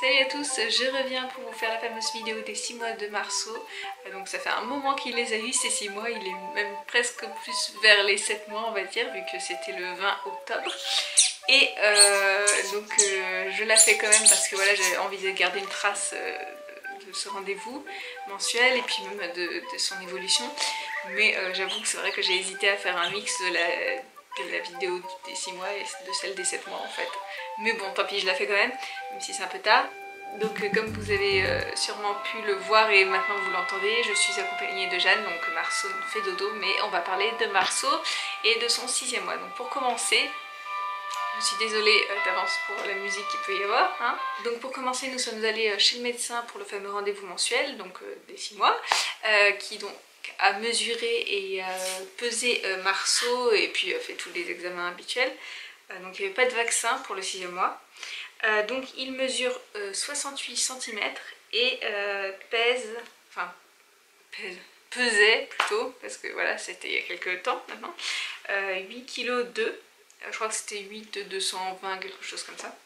Salut à tous, je reviens pour vous faire la fameuse vidéo des 6 mois de Marceau. Donc ça fait un moment qu'il les a eu ces 6 mois, il est même presque plus vers les 7 mois on va dire, vu que c'était le 20 octobre. Et je la fais quand même parce que voilà, j'ai envie de garder une trace de ce rendez-vous mensuel et puis même de son évolution. Mais j'avoue que c'est vrai que j'ai hésité à faire un mix de la vidéo des 6 mois et de celle des 7 mois en fait. Mais bon, tant pis, je la fais quand même si c'est un peu tard. Donc comme vous avez sûrement pu le voir et maintenant vous l'entendez, je suis accompagnée de Jeanne, donc Marceau fait dodo, mais on va parler de Marceau et de son 6e mois. Donc pour commencer, je suis désolée d'avance pour la musique qu'il peut y avoir. Hein. Donc pour commencer, nous sommes allés chez le médecin pour le fameux rendez-vous mensuel, donc des 6 mois, qui donc a mesuré et pesé Marceau et puis fait tous les examens habituels. Donc il n'y avait pas de vaccin pour le 6e mois. Donc il mesure 68 cm et pesait plutôt, parce que voilà, c'était il y a quelques temps maintenant, 8 kg 2, je crois que c'était 8 220, quelque chose comme ça.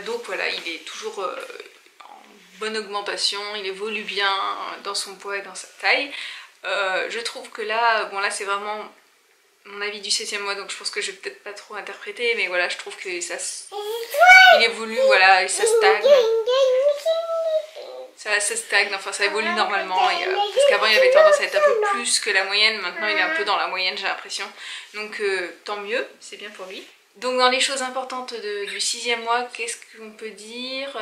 Donc voilà, il est toujours en bonne augmentation, il évolue bien dans son poids et dans sa taille. Je trouve que là, bon là c'est vraiment mon avis du 7e mois, donc je pense que je vais peut-être pas trop interpréter, mais voilà, je trouve que ça il évolue, voilà, et ça stagne. Ça stagne, enfin ça évolue normalement, parce qu'avant il avait tendance à être un peu plus que la moyenne, maintenant il est un peu dans la moyenne j'ai l'impression, donc tant mieux, c'est bien pour lui. Donc dans les choses importantes du 6e mois, qu'est-ce qu'on peut dire?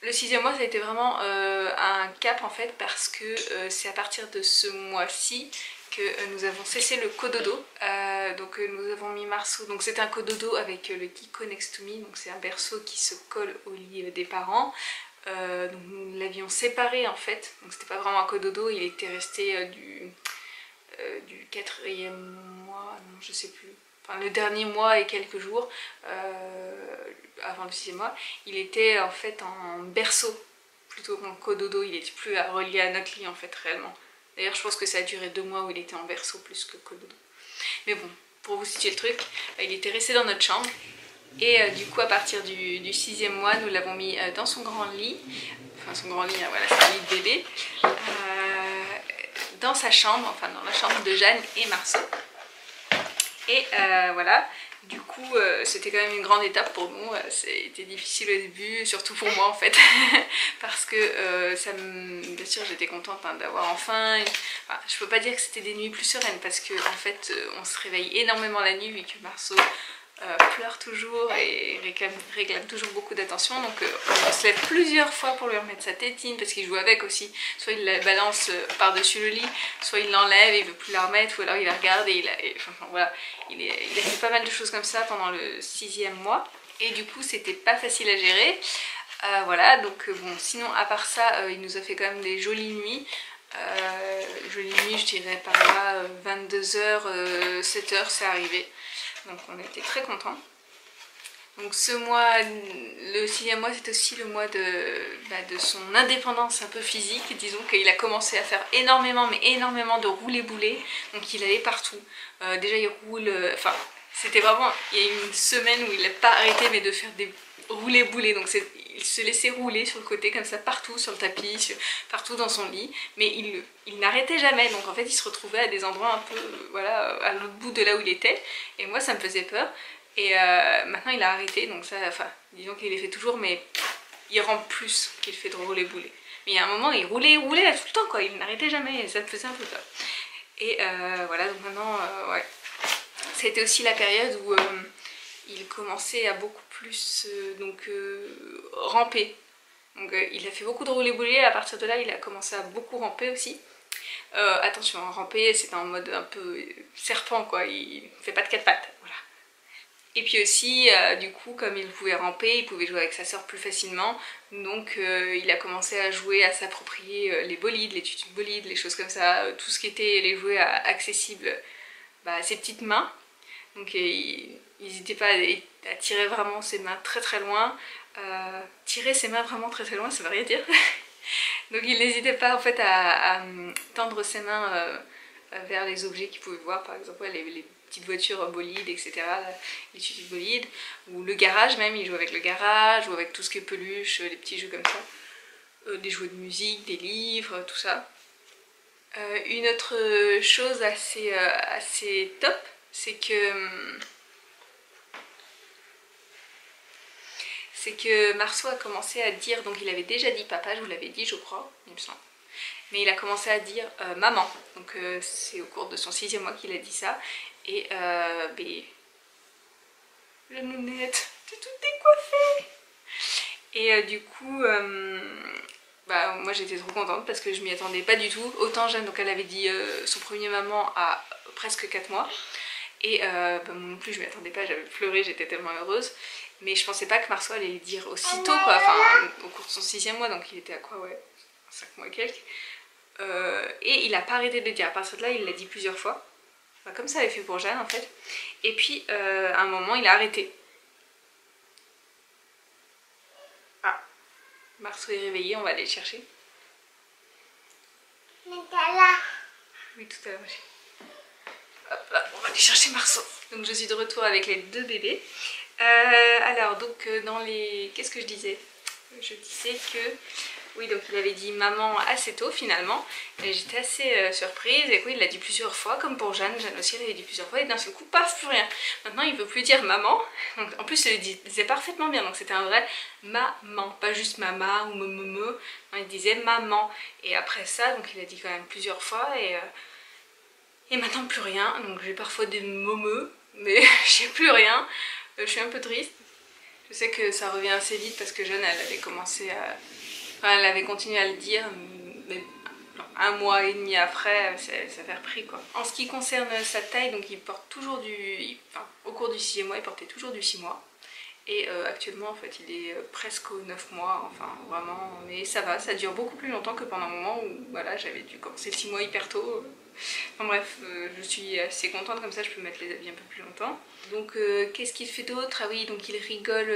Le 6e mois ça a été vraiment un cap en fait, parce que c'est à partir de ce mois-ci que nous avons cessé le cododo. Donc nous avons mis Marceau, donc c'est un cododo avec le Kiko Next to Me, donc c'est un berceau qui se colle au lit des parents. Donc nous l'avions séparé en fait, donc c'était pas vraiment un cododo, il était resté du 4e mois, non je sais plus, enfin le dernier mois et quelques jours avant le 6e mois, il était en fait en berceau plutôt qu'en cododo, il était plus relié à notre lit en fait réellement. D'ailleurs je pense que ça a duré 2 mois où il était en berceau plus que cododo. Mais bon, pour vous situer le truc, il était resté dans notre chambre. Et du coup à partir du 6e mois, nous l'avons mis dans son grand lit. Enfin son grand lit, hein, voilà, c'est un lit de bébé. Dans sa chambre, enfin dans la chambre de Jeanne et Marceau. Et voilà. Du coup, c'était quand même une grande étape pour nous, c'était difficile au début, surtout pour moi en fait, parce que bien sûr j'étais contente hein, d'avoir enfin, je peux pas dire que c'était des nuits plus sereines, parce que en fait on se réveille énormément la nuit vu que Marceau pleure toujours et réclame toujours beaucoup d'attention, donc on se lève plusieurs fois pour lui remettre sa tétine parce qu'il joue avec aussi, soit il la balance par-dessus le lit, soit il l'enlève et il veut plus la remettre, ou alors il la regarde enfin, voilà, il a fait pas mal de choses comme ça pendant le 6e mois et du coup c'était pas facile à gérer. Voilà, donc bon, sinon à part ça il nous a fait quand même des jolies nuits. Je dirais par là 22h, 7h c'est arrivé, donc on était très contents. Donc ce mois, le 6e mois, c'est aussi le mois de son indépendance un peu physique. Disons qu'il a commencé à faire énormément, mais énormément de roulé-boulé, donc il allait partout. Déjà il roule, enfin c'était vraiment, il y a eu une semaine où il n'a pas arrêté mais de faire des roulé-boulé, donc il se laissait rouler sur le côté comme ça partout, sur le tapis, partout dans son lit, mais il n'arrêtait jamais, donc en fait il se retrouvait à des endroits un peu, voilà, à l'autre bout de là où il était, et moi ça me faisait peur, et maintenant il a arrêté, donc ça, enfin, disons qu'il les fait toujours, mais il rend plus qu'il fait de roulé-boulé. Mais il y a un moment il roulait tout le temps quoi, il n'arrêtait jamais, et ça me faisait un peu peur. Et voilà, donc maintenant, ouais, c'était aussi la période où il commençait à beaucoup plus ramper. Donc il a fait beaucoup de roulé-boulé, à partir de là il a commencé à beaucoup ramper aussi. Attention, ramper c'est en mode un peu serpent quoi, il fait pas de 4 pattes, voilà. Et puis aussi, du coup, comme il pouvait ramper, il pouvait jouer avec sa soeur plus facilement, donc il a commencé à jouer, à s'approprier les bolides, les tutus de bolides, les choses comme ça, tout ce qui était les jouets accessibles à ses petites mains. Donc il n'hésitait pas à tirer vraiment ses mains très très loin, tirer ses mains vraiment très très loin, ça veut rien dire. Donc il n'hésitait pas en fait à tendre ses mains vers les objets qu'il pouvait voir, par exemple les petites voitures bolides, etc. Les tutos de bolide, ou le garage même, il joue avec le garage, ou avec tout ce qui est peluche, les petits jeux comme ça. Des jouets de musique, des livres, tout ça. Une autre chose assez top, c'est que Marceau a commencé à dire, donc il avait déjà dit papa, je vous l'avais dit je crois, il me semble, mais il a commencé à dire maman, donc c'est au cours de son 6e mois qu'il a dit ça, et la nounette, t'es toute décoiffée. Et du coup, moi j'étais trop contente parce que je m'y attendais pas du tout. Autant Jeanne, donc elle avait dit son premier maman à presque 4 mois. Et moi non plus je m'y attendais pas, j'avais pleuré, j'étais tellement heureuse. Mais je pensais pas que Marceau allait le dire aussitôt quoi, enfin au cours de son 6e mois, donc il était à quoi, ouais, 5 mois et quelques. Et il a pas arrêté de le dire, à partir de là il l'a dit plusieurs fois. Enfin, comme ça avait fait pour Jeanne en fait. Et puis à un moment il a arrêté. Marceau est réveillé, on va aller le chercher. Oui, tout à l'heure. Hop là, on va aller chercher Marceau. Donc je suis de retour avec les 2 bébés. Alors, donc dans les... Qu'est-ce que je disais? Je disais que... Oui, donc il avait dit maman assez tôt finalement. Et j'étais assez surprise. Et oui, il l'a dit plusieurs fois, comme pour Jeanne. Jeanne aussi, elle avait dit plusieurs fois. Et d'un seul coup, paf, plus rien. Maintenant, il ne veut plus dire maman. Donc, en plus, il le disait parfaitement bien. Donc c'était un vrai maman. Pas juste mama ou momomo. Non, il disait maman. Et après ça, donc il a dit quand même plusieurs fois. Et maintenant, plus rien. Donc j'ai parfois des momeux. Mais j'ai plus rien. Je suis un peu triste. Je sais que ça revient assez vite parce que Jeanne, elle avait commencé à... Enfin, elle avait continué à le dire, mais 1 mois et demi après, ça avait repris quoi. En ce qui concerne sa taille, donc il porte toujours du... Enfin, au cours du 6e mois, il portait toujours du 6 mois. Et actuellement, en fait, il est presque aux 9 mois, enfin vraiment, mais ça va, ça dure beaucoup plus longtemps que pendant un moment où, voilà, j'avais dû commencer le 6 mois hyper tôt. Enfin bref, je suis assez contente, comme ça je peux mettre les habits un peu plus longtemps. Donc qu'est-ce qu'il fait d'autre? Ah oui, donc il rigole,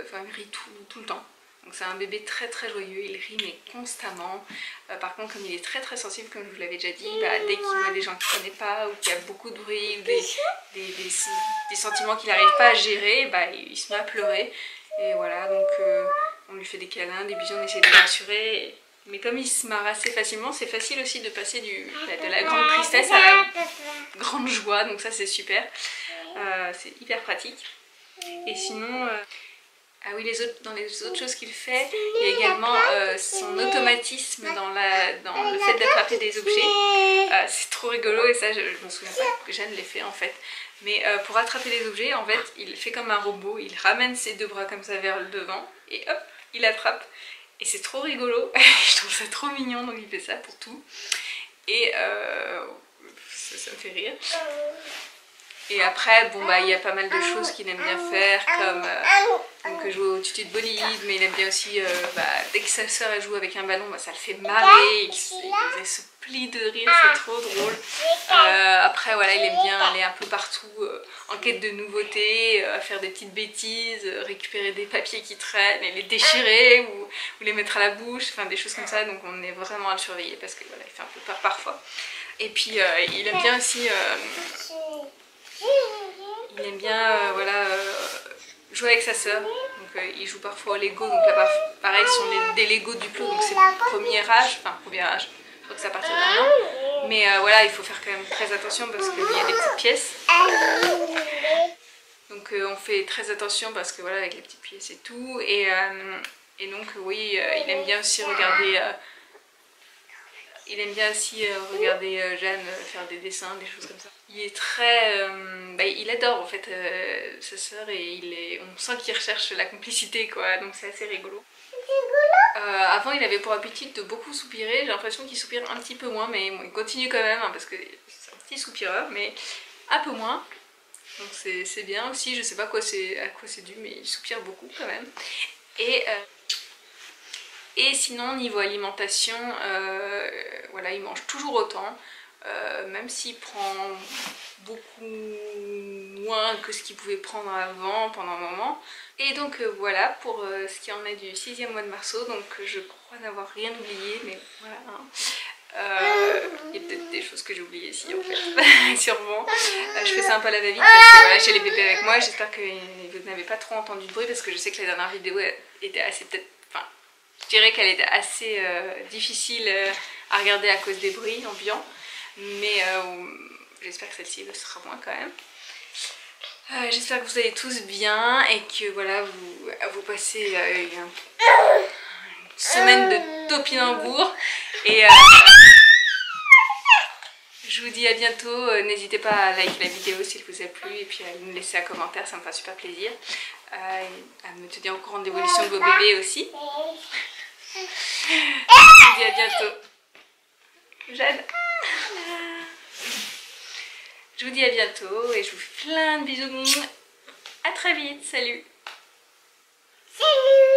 enfin il rit tout le temps. Donc c'est un bébé très très joyeux, il rit mais constamment. Par contre, comme il est très très sensible, comme je vous l'avais déjà dit, dès qu'il voit des gens qu'il ne connaît pas ou qu'il y a beaucoup de bruit ou des sentiments qu'il n'arrive pas à gérer, il se met à pleurer. Et voilà, donc on lui fait des câlins, des bisous, on essaie de le rassurer. Mais comme il se marre assez facilement, c'est facile aussi de passer de la grande tristesse à la grande joie, donc ça c'est super. C'est hyper pratique. Et sinon... Ah oui, dans les autres choses qu'il fait, il y a également son automatisme dans le fait d'attraper des objets. C'est trop rigolo et ça, je me souviens pas que Jeanne l'ait fait en fait. Mais pour attraper les objets, en fait, il fait comme un robot, il ramène ses 2 bras comme ça vers le devant et hop, il attrape. Et c'est trop rigolo, je trouve ça trop mignon, donc il fait ça pour tout. Et ça me fait rire. Et après, bon il y a pas mal de choses qu'il aime bien faire, comme donc jouer au tutu de bolide, mais il aime bien aussi, dès que sa soeur joue avec un ballon, ça le fait marrer, il se plie de rire, c'est trop drôle. Après voilà, il aime bien aller un peu partout en quête de nouveautés, faire des petites bêtises, récupérer des papiers qui traînent et les déchirer ou les mettre à la bouche, enfin des choses comme ça, donc on est vraiment à le surveiller parce que voilà, il fait un peu peur parfois. Et puis il aime bien aussi... il aime bien jouer avec sa sœur, donc il joue parfois au Lego, donc là pareil ce sont des Lego Duplo, donc c'est le premier âge, je crois que c'est à partir d'1 an, mais voilà, il faut faire quand même très attention parce qu'il y a des petites pièces, donc on fait très attention parce que voilà, avec les petites pièces et tout, et donc oui, il aime bien aussi regarder... Jeanne faire des dessins, des choses comme ça. Il est très... il adore en fait sa sœur et on sent qu'il recherche la complicité quoi, donc c'est assez rigolo. Avant il avait pour habitude de beaucoup soupirer, j'ai l'impression qu'il soupire un petit peu moins, mais bon, il continue quand même parce que c'est un petit soupireur, mais un peu moins. Donc c'est bien aussi, je sais pas à quoi c'est dû, mais il soupire beaucoup quand même. Et sinon niveau alimentation, voilà, il mange toujours autant, même s'il prend beaucoup moins que ce qu'il pouvait prendre avant pendant un moment. Et donc voilà pour ce qui en est du 6e mois de Marceau, donc je crois n'avoir rien oublié, mais voilà. Il y a peut-être des choses que j'ai oubliées ici en fait, sûrement. Je fais ça un peu à la va-vite parce que voilà, j'ai les bébés avec moi. J'espère que vous n'avez pas trop entendu de bruit parce que je sais que la dernière vidéo était assez peut-être... Enfin, je dirais qu'elle était assez difficile à regarder à cause des bruits ambiants. Mais j'espère que celle-ci le sera moins quand même. J'espère que vous allez tous bien et que voilà, vous passez une semaine de topinambour. Et je vous dis à bientôt. N'hésitez pas à liker la vidéo s'il vous a plu et puis à me laisser un commentaire, ça me fera super plaisir. À me tenir au courant de l'évolution de vos bébés aussi. Je vous dis à bientôt. Jeanne. Je vous dis à bientôt et je vous fais plein de bisous. À très vite. Salut. Salut.